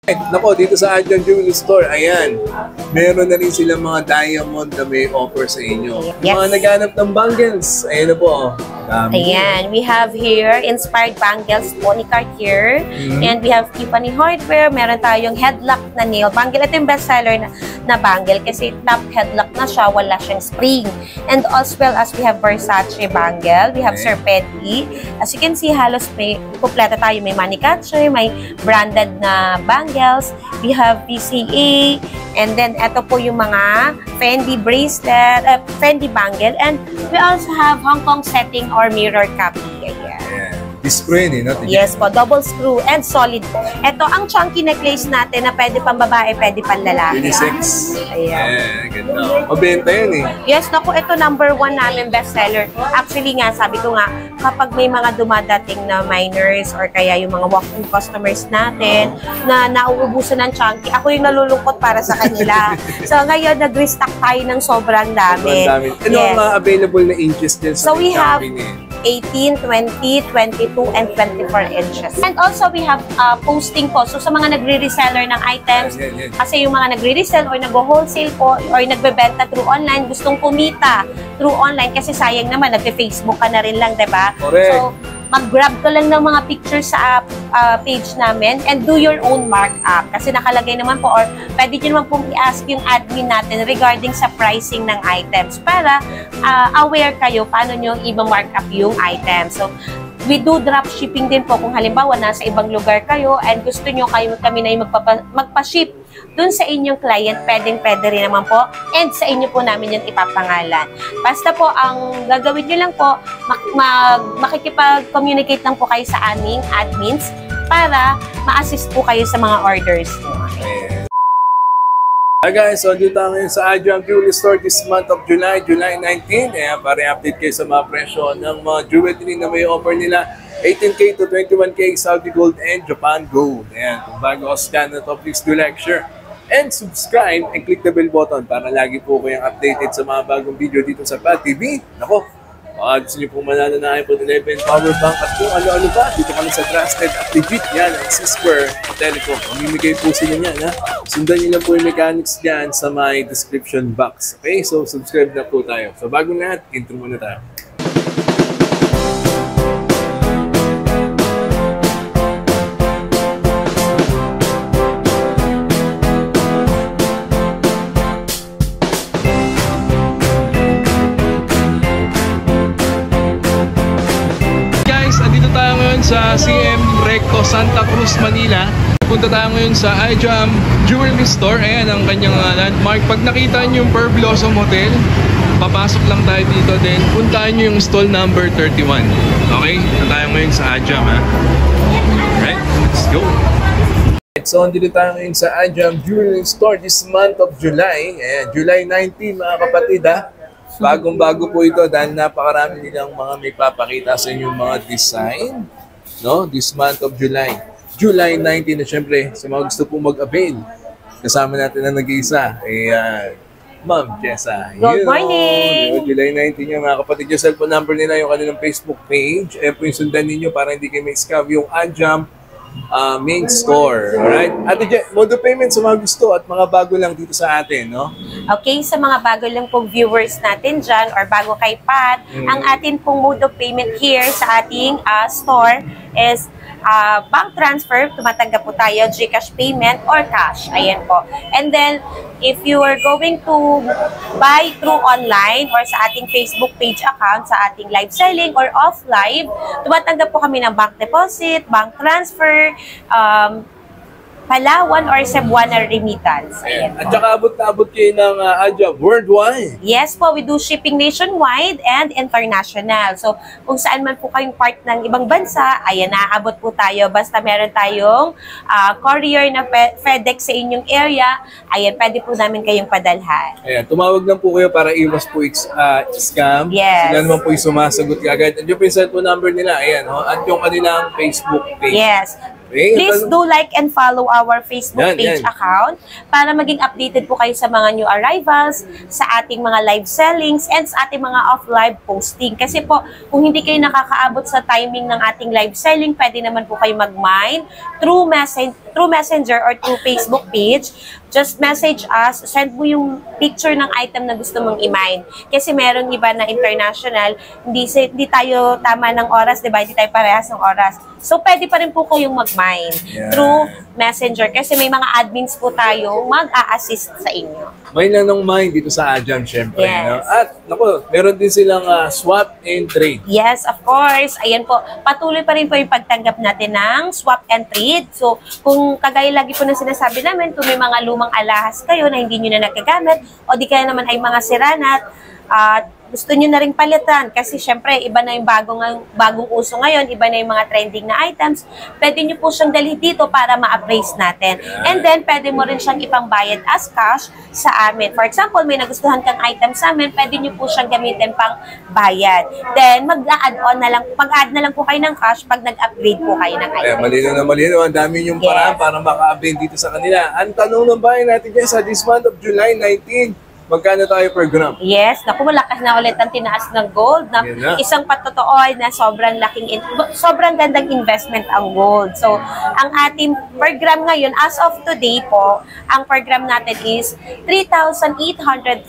Nako, dito sa Adjam Jewelry Store, ayan, meron na rin silang mga diamond na may offer sa inyo. Yes. Mga naghanap ng bangles, ayan na po. Ayan, we have here inspired bangles po ni Cartier. And we have Tiffany Hardware. Meron tayong headlock na nail bangle. Ito yung bestseller na bangle kasi top headlock na siya, wala siyang spring. And as well as we have Versace bangle. We have Serpenti. As you can see, halos may kumpleto tayo. May money catcher, may branded na bangles. We have PCA. And then, ito po yung mga Fendi bracelet, Fendi bangle. And we also have Hong Kong setting or mirror copy. Ayan. This screw yun, no? Yes po, double screw and solid po. Ito ang chunky necklace natin na pwede pang babae, pwede pang lalaki. Unisex. Ayan. Ganda. Mabenta yan eh. Yes, naku, ito #1 namin bestseller. Actually nga, sabi ko nga, kapag may mga dumadating na minors or kaya yung mga walk-in customers natin na nauubusan ng chunky, ako yung nalulungkot para sa kanila. So ngayon, nag-restock tayo ng sobrang dami. Ano ang mga available na inches din sa we have chunky niya? 18, 20, 22, and 24 inches. And also, we have posting po. So, sa mga nagre-reseller ng items, kasi yung mga nagre-resell or nag-wholesale po or nagbebenta through online, gustong kumita through online kasi sayang naman, nagpe-Facebook ka na rin lang, diba? Correct. So, mag-grab ka lang ng mga pictures sa page namin and do your own markup. Kasi nakalagay naman po or pwede nyo naman pong i-ask yung admin natin regarding sa pricing ng items para aware kayo paano nyo i-markup yung item. So, we do drop shipping din po kung halimbawa nasa ibang lugar kayo and gusto nyo kami na yung magpa-ship dun sa inyong client, pwede rin naman po. And sa inyo po namin yung ipapangalan. Basta po, ang gagawin nyo lang po, makikipag-communicate lang po kayo sa aming admins para ma-assist po kayo sa mga orders. Hi guys, so dito tayo ngayon sa Adjam Jewelry Store this month of July 19. Ayan, para update kayo sa mga presyo ng mga jewelry na may offer nila. 18K to 21K, Saudi Gold and Japan Gold. Ayan, kung bago ako scan na to, please do like, share, and subscribe and click the bell button para lagi po kayong updated sa mga bagong video dito sa PAD TV. Nako, gusto nyo pong manalo na iPhone 11 power bank at kung ano-ano ba, dito kami sa Trusted at Legit. Yan, ang C-Square Telecom. Mamimigay po sila niyan, ha? Sundan nyo lang po yung mechanics dyan sa my description box. Okay, so subscribe na po tayo. So bago lahat, intro muna tayo. Sa CM Recto Santa Cruz, Manila. Punta tayo ngayon sa Adjam Jewelry Store. Ayan ang kanyang landmark. Pag nakita nyo yung Pearl Blossom Hotel, papasok lang tayo dito din. Puntahan nyo yung stall number 31. Okay? Punta tayo ngayon sa Adjam, ha? Alright, let's go! So, dito tayo ngayon sa Adjam Jewelry Store this month of July. Ayan, July 19 mga kapatid, ha? Bagong-bago po ito dahil napakarami nilang mga may papakita sa inyong mga design, no? This month of July. July 19 na syempre, sa mga gusto po mag-avail. Kasama natin na nag-iisa. Ma'am Jessa. Good morning! July 19 yung mga kapatid. Yung cellphone number nila, yung kanilang Facebook page. Po yung sundan ninyo para hindi kayo may scam. Yung Adjam main store. Alright? Ate Je, mode of payment sa mga gusto at mga bago lang dito sa atin, no? Okay, sa mga bago lang pong viewers natin dyan or bago kay Pat, ang atin pong mode of payment here sa ating store is bank transfer, tumatanggap po tayo, GCash payment or cash. Ayan po. And then, if you are going to buy through online or sa ating Facebook page account, sa ating live selling or off live, tumatanggap po kami ng bank deposit, bank transfer, Palawan or Cebuana remittance. Ayan At saka abot na abot kayo ng Adjam worldwide. Yes po, we do shipping nationwide and international. So, kung saan man po kayong part ng ibang bansa, ayan, naaabot po tayo. Basta meron tayong courier na FedEx sa inyong area, ayan, pwede po namin kayong padalhan. Ayan, tumawag lang po kayo para iwas po scam. Yes. Sila naman po yung sumasagot agad. At yung cellphone number nila, ayan, at yung kanilang Facebook page. Yes. Okay? Please do like and follow our Facebook page Yan. account para maging updated po kayo sa mga new arrivals, sa ating mga live sellings, and sa ating mga off-live posting. Kasi po, kung hindi kayo nakakaabot sa timing ng ating live selling, pwede naman po kayo mag-mine through Messenger or through Facebook page. Just message us, send mo yung picture ng item na gusto mong i-mine. Kasi meron iba na international, hindi tayo tama ng oras, diba? Hindi tayo parehas ng oras. So, pwede pa rin po kayong mag-mine through Messenger kasi may mga admins po tayo mag-a-assist sa inyo. May nanong mine dito sa Ajam, syempre. Yes. No? At, naku, meron din silang swap and trade. Yes, of course. Ayan po, patuloy pa rin po yung pagtanggap natin ng swap and trade. So, kung kagaya lagi po na sinasabi namin, kung may mga lumang alahas kayo na hindi nyo na nagagamit o di kaya naman ay mga siranat at gusto nyo na rin palitan kasi syempre iba na yung bagong uso ngayon, iba na yung mga trending na items, pwede nyo po siyang dalhin dito para ma-appraise natin. And then, pwede mo rin siyang ipangbayad as cash sa amin. For example, may nagustuhan kang item sa amin, pwede nyo po siyang gamitin pang bayad. Then, mag-add na lang po kayo ng cash pag nag-upgrade po kayo ng item. Malino na malino. Ang dami yung paraan para maka-update dito sa kanila. Ang tanong ng bayan natin dyan sa this month of July 19, magkano tayo per gram? Yes, naku, malakas na ulit ang tinaas ng gold. Isang patotoo na sobrang gandang investment ang gold. So, ang ating per gram ngayon, as of today po, ang per gram natin is 3,830,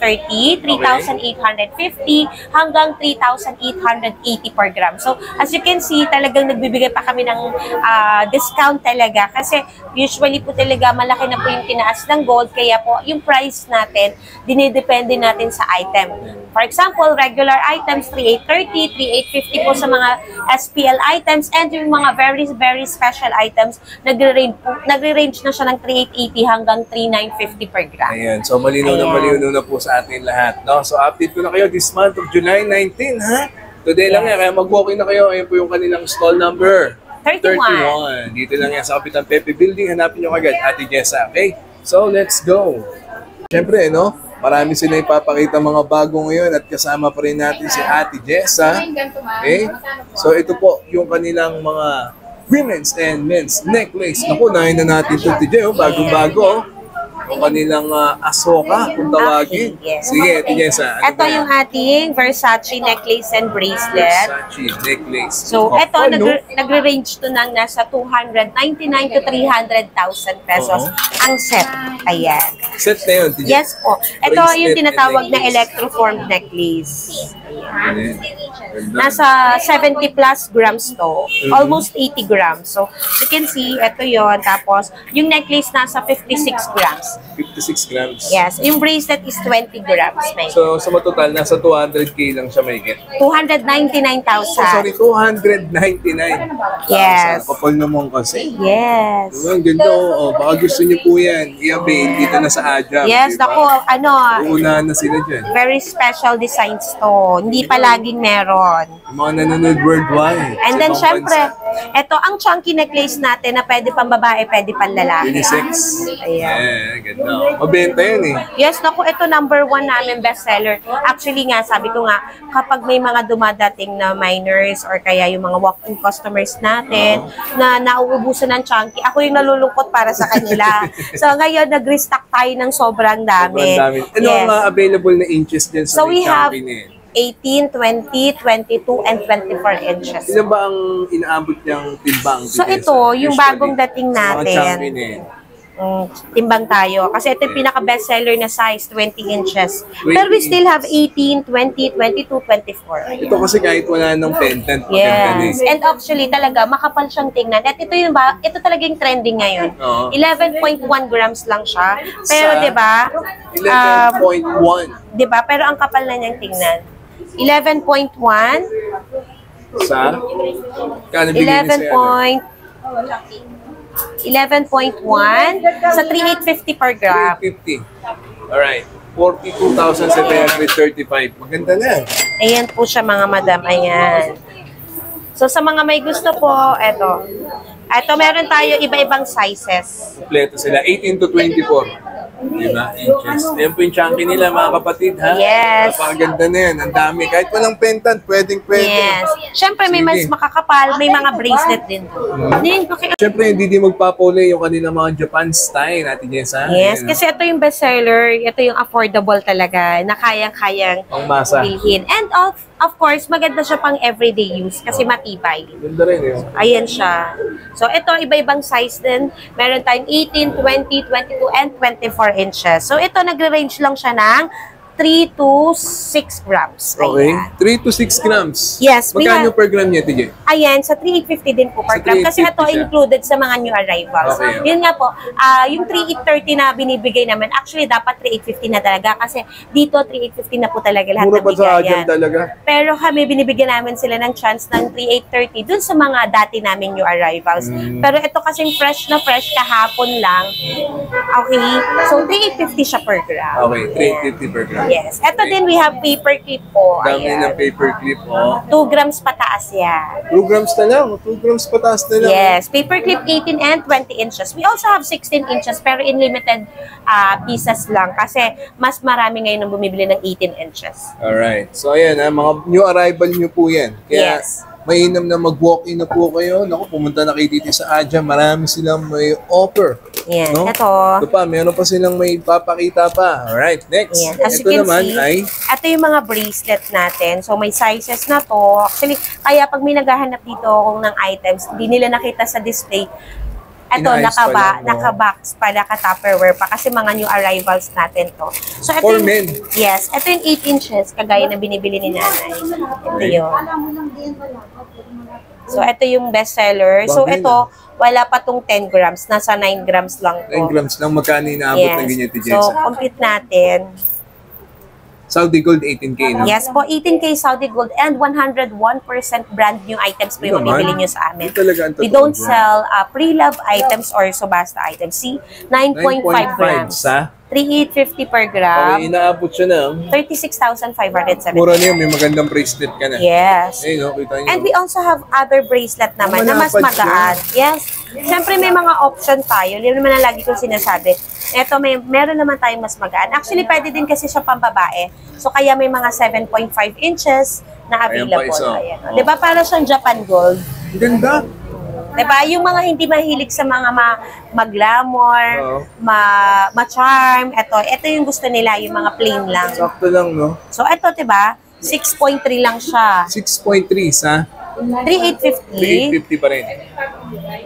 3,850, hanggang 3,880 per gram. So, as you can see, talagang nagbibigay pa kami ng discount talaga. Kasi usually po talaga malaki na po yung tinaas ng gold. Kaya po, yung price natin, depende natin sa item. For example, regular items, 3,830, 3,850 po sa mga SPL items, and yung mga very, very special items, nagre-range na siya ng 3,880 hanggang 3,950 per gram. Ayan. So, malinaw na po sa atin lahat. No? So, update ko na kayo this month of July 19, ha? Today lang yan. Kaya mag-walk-in na kayo. Ayan po yung kanilang stall number. 31. Dito lang yan sa Kapitan Pepe Building. Hanapin nyo agad, Ate Jessa. Okay? So, let's go. Siyempre, no? Marami sila ipapakita mga bago ngayon at kasama pa rin natin si Ate Jessa. Okay? So ito po yung kanilang mga women's and men's necklace. Naku, nahin na natin ito, TJ, bagong-bago. Yung kanilang Asoka, kung tawagin. Yes. Sige, Ate Jessa. Ito yung ating Versace necklace and bracelet. Versace necklace. So, ito, nagre-range to ng nasa 299 to 300,000 pesos ang set. Ayan. Set na yun, TJ? Yes po. Ito yung tinatawag na electroformed necklace. Ayan. Nasa 70 plus grams to. Almost 80 grams. So, you can see, ito yon. Tapos, yung necklace nasa 56 grams. 56 grams. Yes. Yung bracelet is 20 grams. May. So, sa matotal, nasa 200K lang siya may get. 299,000. Sorry, 299. Yes. Kapal naman kasi. Yes. Ang ganda. Baka gusto niyo po yan. I-avail dito na sa Ajam. Yes, diba? ako, Uunahan na sila dyan. very special designs to. Hindi pa laging meron. Yung mga nanonood worldwide. And then, syempre, ito ang chunky necklace natin na pwede pang babae, pwede pang lalaki. Unisex. Ayan. Ganda. Mabenta yan eh. Yes, naku, ito number 1 namin bestseller. Actually nga, sabi ko nga, kapag may mga dumadating na minors or kaya yung mga walk-in customers natin na nauubusan ng chunky, ako yung nalulungkot para sa kanila. So ngayon, nag-restock tayo ng sobrang dami. Sobrang dami. Ano ang mga available na inches dyan sa So we have chunky 18, 20, 22, and 24 inches. Ilan ba ang inaabot niyang timbang? So ito, yung bagong dating Mga chunky natin. na eh. Timbang tayo. Kasi ito yung pinaka-bestseller na size, 20 inches. Pero we still have 18, 20, 22, 24. Ito kasi kahit wala ng pendant. Yes. And actually, talaga, makapal siyang tingnan. At ito talaga yung trending ngayon. 11.1 grams lang siya. Pero, Sa di ba? 11.1. Di ba? Pero ang kapal na niyang tingnan. 11.1. Sa? Kano bigyan niya 11.1 sa 3,850 per gram. 350. Alright. 42,735. Maganda na. Ayan po siya mga madam. Ayan. So sa mga may gusto po, eto. Ito meron tayo iba-ibang sizes. Kompleto sila. 18 to 24. Diba? Inches. Ayan po yung chunky nila, mga kapatid, ha? Yes. Napakaganda na yan. Ang dami. Kahit walang pendant, pwede. Yes. Siyempre, may mas Sige. makakapal, may mga bracelet din. Siyempre, hindi din magpapuli yung kanilang mga Japan style natin, Jess, ha? Yes, Ayan, kasi ito yung bestseller, ito yung affordable talaga, na kayang-kayang Ang masa. bilhin. And of course, maganda siya pang everyday use kasi matibay. Ganda rin, yun. Ayan siya. So, ito, iba-ibang size din. Meron tayong 18, 20, 22, and 24 inches. So, ito, nagre-range lang siya ng 3 to 6 grams. Okay. Ayan. 3 to 6 grams. Yes, we Magkano have- per gram niya, TJ? Ayan, sa 3,850 din po Sa per gram. Kasi ito 3,850 siya. included sa mga new arrivals. Okay. Yun nga po, yung 3,830 na binibigay naman, actually dapat 3,850 na talaga. Kasi dito 3,850 na po talaga lahat Mura ng pa sa bigayan. Adyan talaga. Pero kami, binibigyan namin sila ng chance ng 3,830 dun sa mga dati namin new arrivals. Pero ito kasing fresh na fresh, kahapon lang. Okay? So, 3,850 siya per gram. Okay, 350 per gram. Yes. Ito din, we have paper clip po. Dami Ayan. ng paper clip, oh. 2 grams pataas yan. 2 grams na lang. 2 grams pataas na lang. Yes, paper clip 18 and 20 inches. We also have 16 inches pero in limited pieces lang kasi mas marami ngayon ang bumibili ng 18 inches. Alright. So, ayan, ha, mga new arrival nyo po yan. Kaya, Yes. mainam na mag-walk-in na po kayo. Naku, pumunta na kayo dito sa Adyan. Marami silang may offer. Yan, No? ito. Ito pa, meron pa silang may papakita pa. Alright, next. Yan. As you Ito can naman see, ay ito yung mga bracelet natin. So, may sizes na to. Actually, kaya pag may naghahanap dito kung ng items, hindi nila nakita sa display. Ito, Inaayos pa lang, no? naka-box pa, naka-tupperware pa kasi mga new arrivals natin to. So, ito For yung, men. Yes, ito yung 8 inches, kagaya na binibili ni nanay. Ito yun. So, ito yung bestseller. So, Bagay ito, wala pa tong 10 grams. Nasa 9 grams lang to. 9 grams lang. Magkano inaabot na ganyan, TJ? So, complete natin. Saudi Gold 18K, no? Yes po, 18K Saudi Gold and 101% brand new items po yung Naman. mabibili nyo sa amin. Ito talaga ang We totoo don't dyan. sell pre-love items or subasta items. See, 9.5 grams. sa? 3,850 per Okay, gram. inaabot siya ng 36,570. mura na yun. May magandang bracelet ka na. Yes. Ayun, no? Kita nyo. And we also have other bracelet naman na mas Malapad magaan. Yes. Siyempre may mga option tayo. Yun naman ang lagi kong sinasabi. Ito, meron naman tayong mas magaan. Actually, pwede din kasi siya pambabae. So, kaya may mga 7.5 inches na Ayan pa available. isa. Ayan. Di ba? Para siyang Japan Gold. Ang ganda. Diba? Yung mga hindi mahilig sa mga mag-glamour, Oo. ma-charm, ito yung gusto nila, yung mga plain lang. Sakto lang, no? So, ito, diba? 6.3 lang siya. 6.3 sa 3,850. 350 pa rin.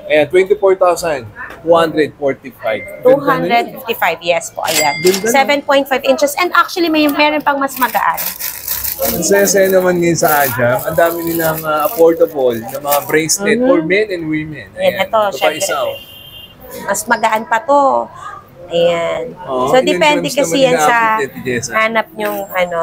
Ayan, 24,245. 255, yes po, ayan. Ganda na. 7.5 inches. And actually, meron pang mas magaan. Ang saya-saya naman ngayon sa Adya. Ang dami nilang affordable na mga bracelet for men and women. Ayan, ito, pa syempre. isa, oh. Mas magaan pa to. Ayan. Oo, So, ilang depende grams kasi naman yan sa inaabot nito, Jessa? hanap nyong ano.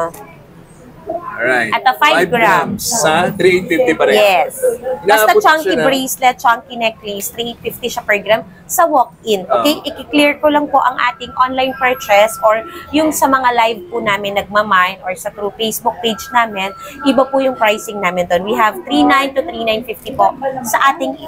Alright. At 5 grams. Sa 350 pa rin. Yes. Basta Inaabot chunky siya na- bracelet, chunky necklace, 350 siya per gram sa walk-in. Okay? I-clear ko lang po ang ating online purchase or yung sa mga live po namin nagmamine or sa through Facebook page namin, iba po yung pricing namin doon. We have 3,900 to 3,950 po sa ating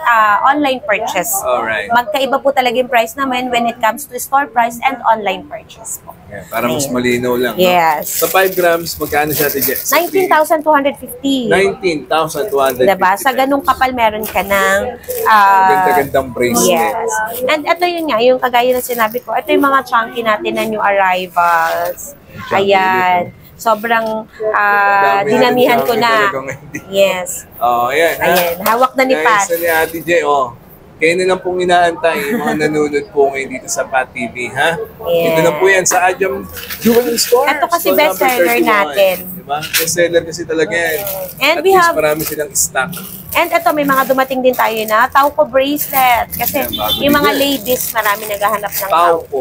online purchase. Alright. Magkaiba po talaga yung price namin when it comes to store price and online purchase po. Yeah, para mas Ayan. malinaw lang. No? Yes. Sa 5 grams, magkano siya, Jess? 19,250. 19,250. Diba? Sa ganung kapal, meron ka ng Ganda-gandang bracelet. yes. And ito yun nga, yung kagaya na sinabi ko, ito yung mga chunky natin na new arrivals. Chunky Ayan. Sobrang Dami dinamihan natin ko chunky na. talaga ngayon. Yes. Oh, ayan. ha? Ayan. Hawak na ni Pat. Nice ni Ate J, oh. Kayo na lang pong inaantay, yung mga nanonood po ngayon dito sa Pat TV, ha? Yes. Ito na po yan sa Adjam Jewelry Store. Ito kasi Store number bestseller 31. natin. Diba? Bestseller kasi talaga yan. And At we least have- marami silang stock. And ito, may mga dumating din tayo na Tauco bracelet. Kasi Ayan, bago yung mga din yan. ladies, marami naghahanap ng Tao Tauco. po.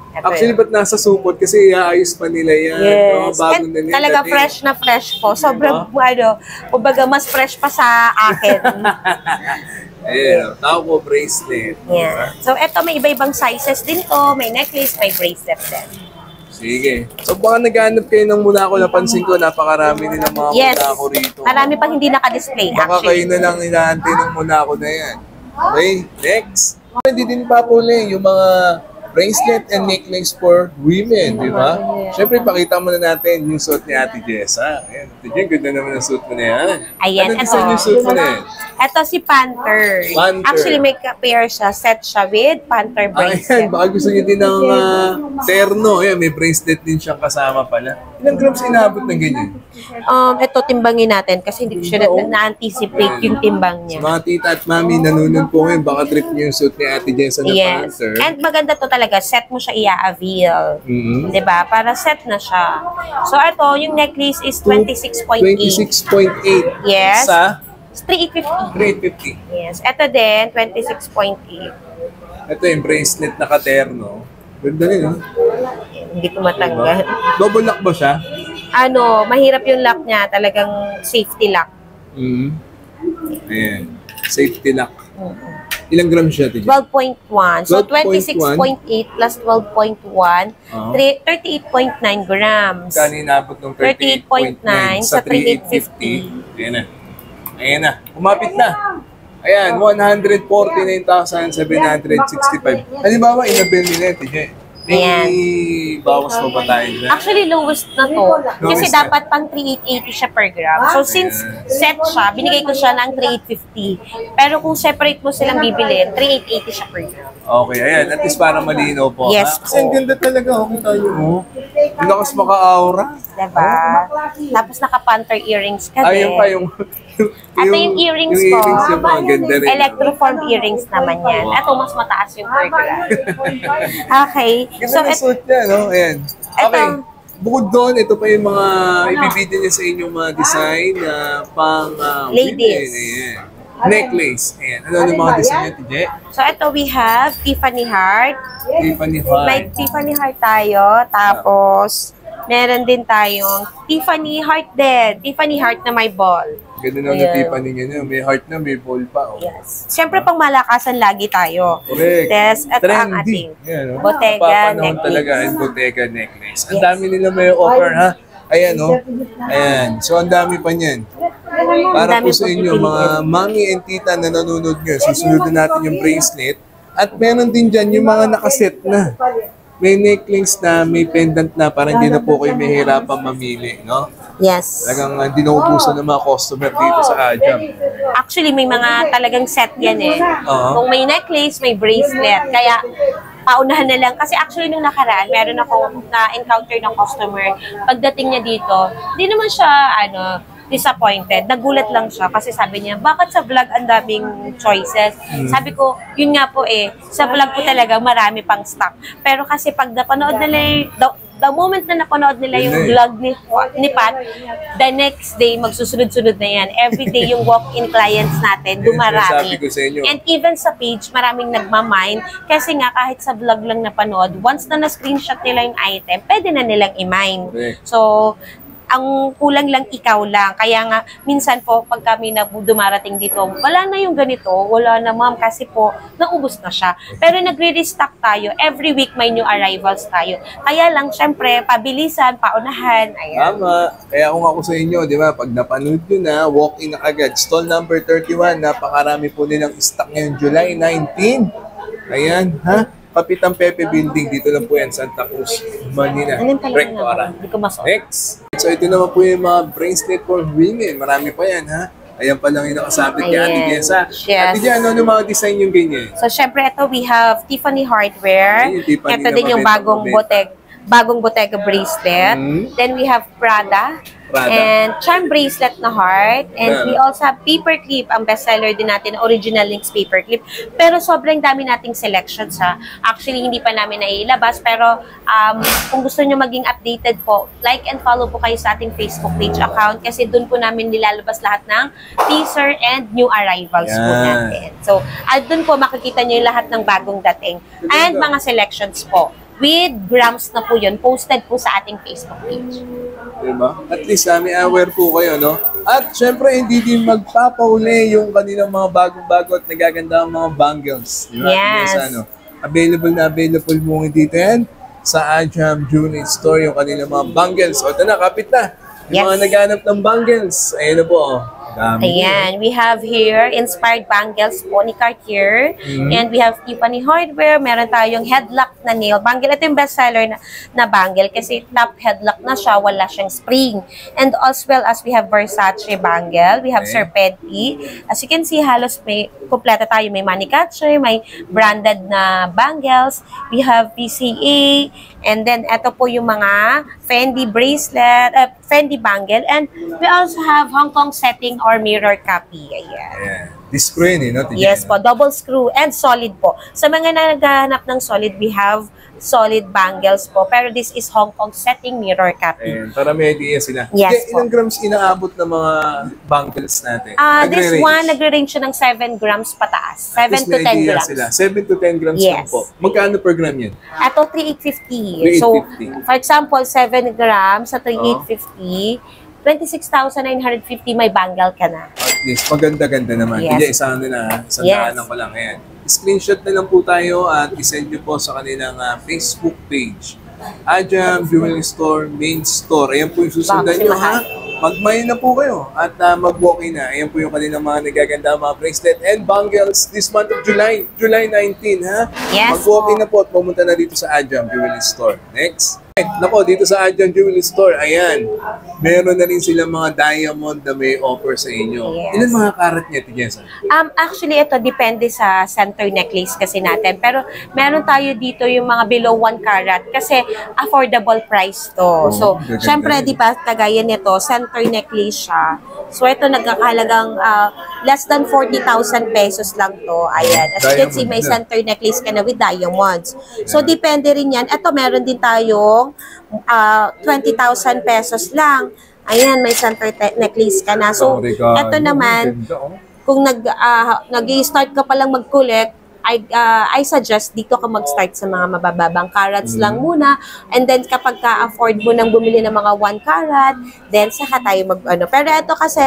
Ito Actually, yun. ba't nasa supot? Kasi iaayos pa nila yan. No? Yes. Bago And na nila. talaga Dati- fresh na fresh po. Sobrang, kumbaga mas fresh pa sa akin. Ayan, tao po bracelet. Yeah. So, eto may iba-ibang sizes din to. May necklace, may bracelet din. Sige. So baka naghanap kayo ng muna ako, napansin ko, napakarami din ng mga Yes. muna ako rito. Marami pang hindi naka-display Baka kayo actually. na lang inaantay ng muna ako na yan. Okay, next. Hindi din papuli yung mga bracelet and necklace for women, di ba? Siyempre, pakita muna natin yung suit ni Ate Jessa. Ayan, Ate Jen, ganda naman ang suit mo na yan. Ayan, Anong design yung suit mo na yan? Ito si Panther. Panther. Actually, may pair siya. Set siya with Panther bracelet. Ayan, baka gusto niyo din ng terno. Ayan, may bracelet din siyang kasama pala. Ilang grams inabot ng ganyan? Ito, timbangin natin kasi hindi ko siya na-anticipate yung timbang niya. Mga tita at mami, nanonood po ngayon. Baka trip niyo yung suit ni Ate Jessa na Yes. Panther. And maganda to talaga. Set mo siya i-avail. Mhm. Diba? Para set na siya. So, ito, yung necklace is 26.8. 26.8. Yes. Sa 3,850. 350. Yes. Ito din, 26.8. Ito yung bracelet na katerno. Ganda rin, no? Hindi ko matanggal. Double lock ba siya? Mahirap yung lock niya. Talagang safety lock. Mhm. Ayan. Safety lock. Ilang grams siya, Ate Jess? 12.1. So, 12.1. 26.8 plus 12.1, 38.9 grams. Kanina abot ng 38.9 sa 3,850. Ayan na. Ayan na. Kumapit na. Ayan, 149,765. Halimbawa, inabel nila, Ate Jess. May bawas pa ba tayo dyan? Actually, lowest na to. Kasi Lowest na. dapat pang 3,880 siya per gram. So, since set siya, binigay ko siya ng 3,850. Pero kung separate mo silang bibilin, 3,880 siya per gram. Okay, ayan. At least para malinaw po. Yes Kasi ang po. ganda talaga. Okay tayo. Oh. Ang lakas maka-aura. Diba? Tapos naka-panther earrings ka din. Ayun pa yung... Ito yung earrings yung ko. earrings niya po, ang ganda rin. Electroform earrings naman yan. Ito, mas mataas yung per gram. Okay. Ganda So, ng suit niya, no? Ayan. Okay. Ito. Bukod doon, ito pa yung mga ibibigay niya sa inyong mga design na pang Ladies. women. Ayan. Necklace. Ayan. Ano yung mga design niya, Tije? So, ito we have Tiffany Heart. Tiffany May Heart. Tiffany Heart tayo. Tapos, meron din tayong Tiffany Heart din. Tiffany Heart na may ball. Ganda naman Ayan. na Tiffany niya. May heart na, may ball pa. Oh. Yes. Siyempre, pang malakasan lagi tayo. Correct. Yes, ito ang ating Ayan, oh. Bottega Papanahon necklace. talaga ang Bottega necklace. Ang Yes. dami nila may offer, ha? Ayan, oh. Ayan. So, ang dami pa niyan. Para Dami po sa pa inyo, pipiliin. mga mami and tita na nanonood nyo, susunod na natin yung bracelet. At meron din dyan yung mga nakaset na. May necklace na, may pendant na, para hindi na po kayo mahirapan mamili, no? Yes. Talagang hindi naubusan ng mga customer dito sa Ajam. Actually, may mga talagang set yan eh. Oo. Kung may necklace, may bracelet. Kaya, paunahan na lang. Kasi actually, nung nakaraan, meron akong na-encounter ng customer. Pagdating niya dito, hindi naman siya, disappointed. Nagulat lang siya kasi sabi niya, bakit sa vlog ang daming choices? Sabi ko, yun nga po sa vlog po talaga marami pang stock. Pero kasi pag napanood nila the moment na napanood nila yung vlog ni Pat, the next day, magsusunod-sunod na yan. Every day yung walk-in clients natin, dumarami. Sabi ko sa inyo. And even sa page, maraming nagmamine. Kasi nga, kahit sa vlog lang napanood, once na na-screenshot nila yung item, pwede na nilang i-mine. Correct. So, ang kulang lang ikaw lang. Kaya nga, minsan po, pag kami na dumarating dito, wala na yung ganito, wala na ma'am, kasi po, naubos na siya. Pero nagre-restock tayo. Every week may new arrivals tayo. Kaya lang, syempre, pabilisan, paunahan. Ayan. Tama. Kaya kung ako sa inyo, di ba, pag napanood nyo na, walk-in na agad. Stall number 31, napakarami po nilang stock ngayon, July 19. Ayan, ha? Kapitang Pepe Building, dito lang po yan, Santa Cruz, Manila. Anong talaga Rectora. na? Hindi ko masuot. Next. So ito naman po yung mga bracelet for women. Marami pa yan, ha? Ayan pa lang yung nakasabit kay Ate Ayan. Jessa. Yes. Ate Jessa, ano yung mga design yung ganyan? So, syempre, ito we have Tiffany Hardware. Ayun, Tiffany Ito na din yung mabenta. bagong Bottega bracelet. Then we have Prada. And charm bracelet na heart. And we also have paper clip. Ang bestseller din natin, Original Links paper clip. Pero sobrang dami nating selections ha. Actually, hindi pa namin naiilabas. Pero kung gusto nyo maging updated po, like and follow po kayo sa ating Facebook page account. Kasi doon po namin nilalabas lahat ng teaser and new arrivals po natin. So, doon po makikita nyo yung lahat ng bagong dating. And mga selections po. With grams na po yun, posted po sa ating Facebook page. Diba? At least may aware po kayo, no? At syempre, hindi din magpapauli yung kanilang mga bagong-bago at nagaganda ang mga bangles. Diba? Yes. Available na available mo dito yan sa Ajam Jewelry Store yung kanilang mga bangles. O ito na, kapit na. Yung mga naghanap ng bangles, ayun na po. Oh. Dami. Ayan, we have here inspired bangles po ni Cartier. And we have Tiffany Hardware. Meron tayong headlock na nail bangle. Ito yung bestseller na bangle kasi top headlock na siya, wala siyang spring. And as well as we have Versace bangle. We have Serpenti. As you can see, halos may kompleto tayo. May money catcher, may branded na bangles. We have PCA. And then, ito po yung mga Fendi bracelet, Fendi bangle. And we also have Hong Kong setting or mirror copy. Ayan. Ayan. This screw yun, no? Yes po, double screw and solid po. Sa mga naghahanap ng solid, we have solid bangles po. Pero this is Hong Kong setting mirror copy. Ayan, para may idea sila. Yes po. Ilang grams inaabot ng mga bangles natin? This one, nagre-range siya ng 7 grams pataas. 7 to 10 grams. Sila. 7 to 10 grams lang Yes. po. Magkano per gram yun? Ito, 3,850. So, 3,850. for example, 7 grams sa 3,850, 26,950 may bangle ka na. At least, maganda-ganda naman. Yes. Hindi, isahan nila. Sandaanan ko lang. Ayan. Screenshot na lang po tayo at isend nyo po sa kanilang Facebook page. Ajam Jewelry Store, Main Store. Ayan po yung susundan nyo, ha? Mag-mail na po kayo at mag-walk-in na. Ayan po yung kanilang mga nagaganda, mga bracelet and bangles this month of July. July 19, ha? Yes Mag-walk-in na po at pumunta na dito sa Ajam Jewelry Store. Next. Nako, dito sa Ajam Jewelry Store, ayan, meron na rin silang mga diamond na may offer sa inyo. Yes. Ilan mga karat niya, Tijensa? Actually, ito depende sa center necklace kasi natin. Pero meron tayo dito yung mga below 1 carat kasi affordable price to. So, gaganda syempre, yun. di ba, kagaya nito, center necklace siya. So, ito nagkakahalagang less than 40,000 pesos lang to. Ayan. As you can see, may Diamond center necklace ka na with diamonds. So, depende rin yan. Ito, meron din tayong 20,000 pesos lang. Ayan, may center necklace ka na. So, ito naman, kung nag-start ka palang mag-collect, I suggest dito ka mag-start sa mga mabababang carats lang muna. And then, kapag ka-afford mo nang bumili ng mga 1 carat, then saka tayo mag-ano. Pero ito kasi,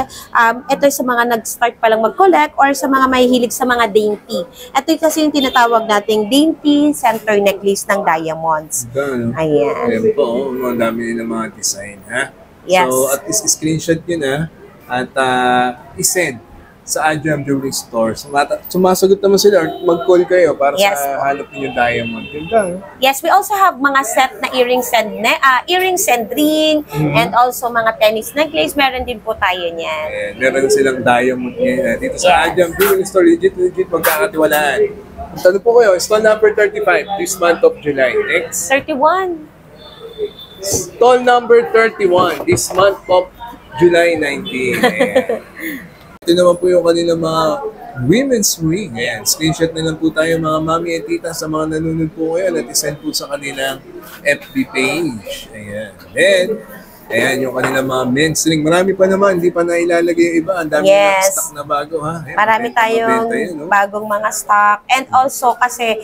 ito sa mga nag-start palang mag-collect or sa mga mahihilig sa mga dainty. Ito kasi yung tinatawag nating dainty center necklace ng diamonds. Ayan. Ayan po, ang dami ng mga design, ha? Yes. So, at least screenshot yun, ha? At isend sa Ajam Jewelry Store. Sumasagot naman sila or mag-call kayo para Yes. sa hanap niyo diamond. Yun lang. Yes, we also have mga set na earrings and ring, and also mga tennis necklace. Meron din po tayo niyan. Ayan, meron silang diamond ngayon. Dito sa Ajam Jewelry Store, legit magkakatiwalaan. Tanong po kayo, stall number 35 this month of July. Next. 31. Stall number 31 this month of July 19. Ayan. Ito naman po yung kanilang mga women's ring. Ayan, screenshot na lang po tayo mga mami at tita sa mga nanonood po ngayon at isend po sa kanilang FB page. Ayan. Then, ayan yung kanilang mga men's ring. Marami pa naman, hindi pa nailalagay yung iba. Ang dami na stock na bago, ha? Ayan, Marami tayong bagong mga stock. And also kasi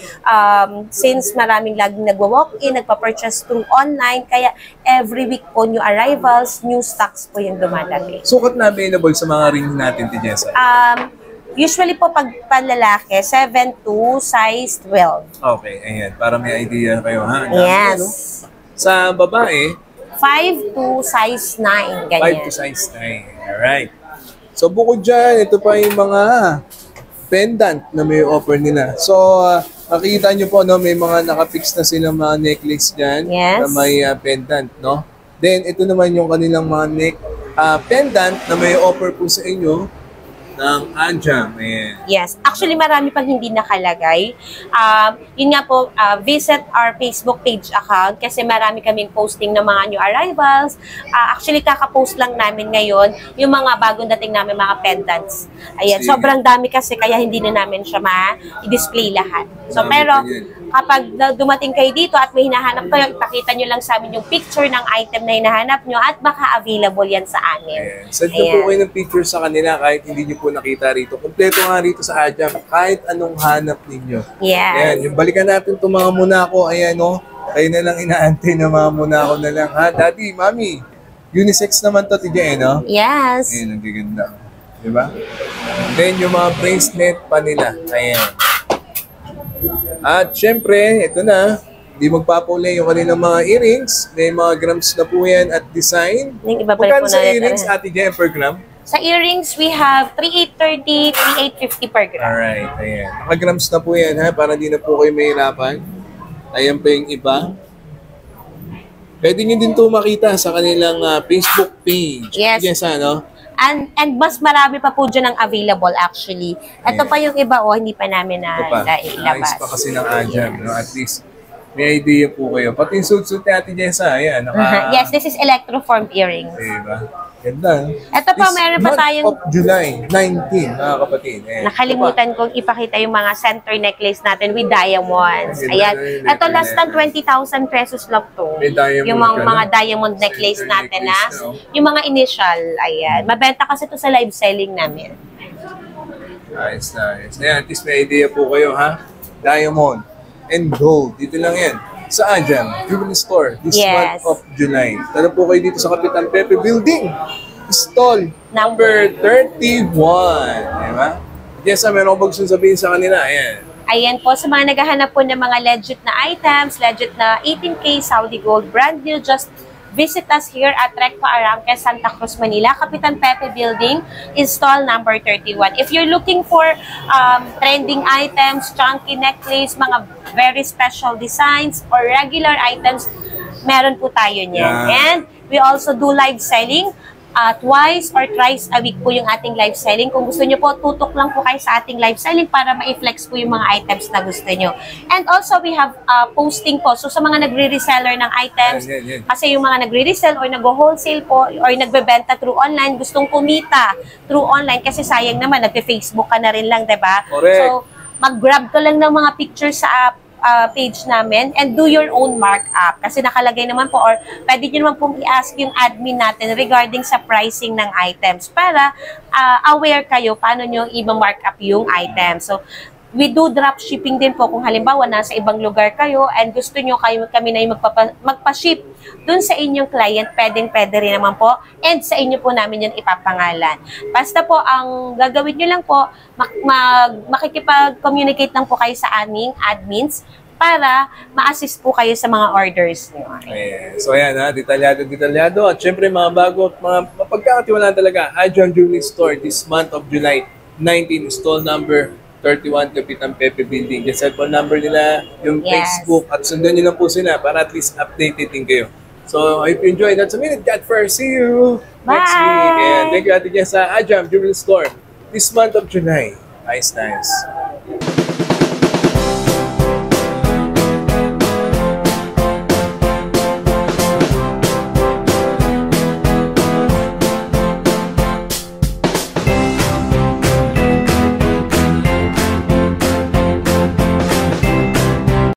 since maraming laging nagwa-walk-in, nagpa-purchase through online, kaya every week po new arrivals, new stocks po yung dumadating. Sukat na available sa mga ring natin, Tijensa? Usually po pag panlalaki, 7 to size 12. Okay, ayan. Para may idea kayo, ha? Ang dami, Yes. no? Sa babae, 5 to size 9, 5 ganyan. to size 9. Alright. So, bukod dyan, ito pa yung mga pendant na may offer nila. So, makikita nyo po, no, may mga nakapix na silang mga necklace dyan Yes. na may pendant, no? Then, ito naman yung kanilang mga pendant na may offer po sa inyo ng Ajam. Ayan. Yes. Actually, marami pang hindi nakalagay. Yun nga po, visit our Facebook page account kasi marami kaming posting ng mga new arrivals. Actually, kaka-post lang namin ngayon yung mga bagong dating namin mga pendants. Ayan. Sige. Sobrang dami kasi kaya hindi na namin siya ma-display lahat. So, Dami pero pa yan. kapag dumating kayo dito at may hinahanap kayo, ipakita nyo lang sa amin yung picture ng item na hinahanap nyo at baka available yan sa amin. Ayan. Send na po kayo ng picture sa kanila kahit hindi nyo po nakita rito. Kompleto nga rito sa Ajam kahit anong hanap ninyo. Yes. Ayan, yung balikan natin itong mga munako. Ayan, no? Kayo na lang inaantay na mga munako na lang. Ha, Daddy, Mami, unisex naman to, Tija, no? Yes. Ayan, ang gaganda. Diba? Then, yung mga bracelet pa nila. Ayan. At syempre, ito na. Hindi magpapuli yung kanilang mga earrings. May mga grams na po yan at design. Ibabalik Magkano po sa natin. earrings, Ate Jen, per gram? Sa earrings, we have 3,830, 3,850 per gram. Alright, ayan. Naka-grams na po yan ha, para di na po kayo mahirapan. Ayan pa yung iba. Pwede nyo din ito makita sa kanilang Facebook page. Yes. Yes, ano? And mas marami pa po dyan ang available actually. Ito pa yung iba, hindi pa namin na Ito pa. ilabas. Ayos pa kasi ng Ajam, no? At least, may idea po kayo. Pati yung suit-suit ni Ate Jessa, ayan. Yes, this is electroformed earrings. Diba? Ganda. Ito pa, meron pa tayong... Month of July 19, mga kapatid. Ayan. Nakalimutan kong ipakita yung mga center necklace natin with diamonds. Ayan. Ito, less than 20,000 pesos lang to. May diamond Yung ka mga na? diamond necklace Center natin na. necklace, no? Yung mga initial. Ayan. Mabenta kasi ito sa live selling namin. Nice, nice. Ayan, at least may idea po kayo, ha? Diamond and gold. Dito lang yan. Sa Ajam, Jewelry Store, this Yes. month of July. Tara po kayo dito sa Kapitan Pepe Building. Stall number 31. Diba? Yes, meron akong bagong sabihin sa kanila. Ayan. Ayan po, sa mga naghahanap po ng mga legit na items, legit na 18K Saudi Gold, brand new, just visit us here at Recto Arranque, Santa Cruz, Manila, Kapitan Pepe Building, stall number 31. If you're looking for trending items, chunky necklace, mga very special designs, or regular items, meron po tayo niyan. Yeah. And we also do live selling. Twice or thrice a week po yung ating live selling. Kung gusto nyo po, tutok lang po kayo sa ating live selling para ma-flex po yung mga items na gusto nyo. And also, we have posting po. So, sa mga nagre-reseller ng items, kasi yung mga nagre-resell or nag-wholesale po or nagbebenta through online, gustong kumita through online kasi sayang naman, nagpe-Facebook ka na rin lang, diba? Correct. So, mag-grab ka lang ng mga pictures sa page namin and do your own markup. Kasi nakalagay naman po or pwede nyo naman pong i-ask yung admin natin regarding sa pricing ng items para aware kayo paano nyo i-markup yung item. So, we do drop shipping din po kung halimbawa nasa ibang lugar kayo and gusto nyo kami na yung magpa-ship dun sa inyong client, pwede rin naman po and sa inyo po namin yung ipapangalan. Basta po, ang gagawin nyo lang po, makikipag-communicate lang po kayo sa aming admins para ma-assist po kayo sa mga orders nyo. Ayan. So ayan ha, detalyado. At syempre mga bago at mga mapagkakatiwalaan talaga, Ajam Jewelry Store this month of July 19, stall number 31, Kapitan Pepe Building. Yung cellphone number nila, yung Yes. Facebook, at sundan nyo lang po sila para at least updated din kayo. So, I hope you enjoyed. That's a minute. God first. See you next Bye! week. And thank you, Ate Jess, sa Ajam Jewelry Store this month of July. Nice, nice.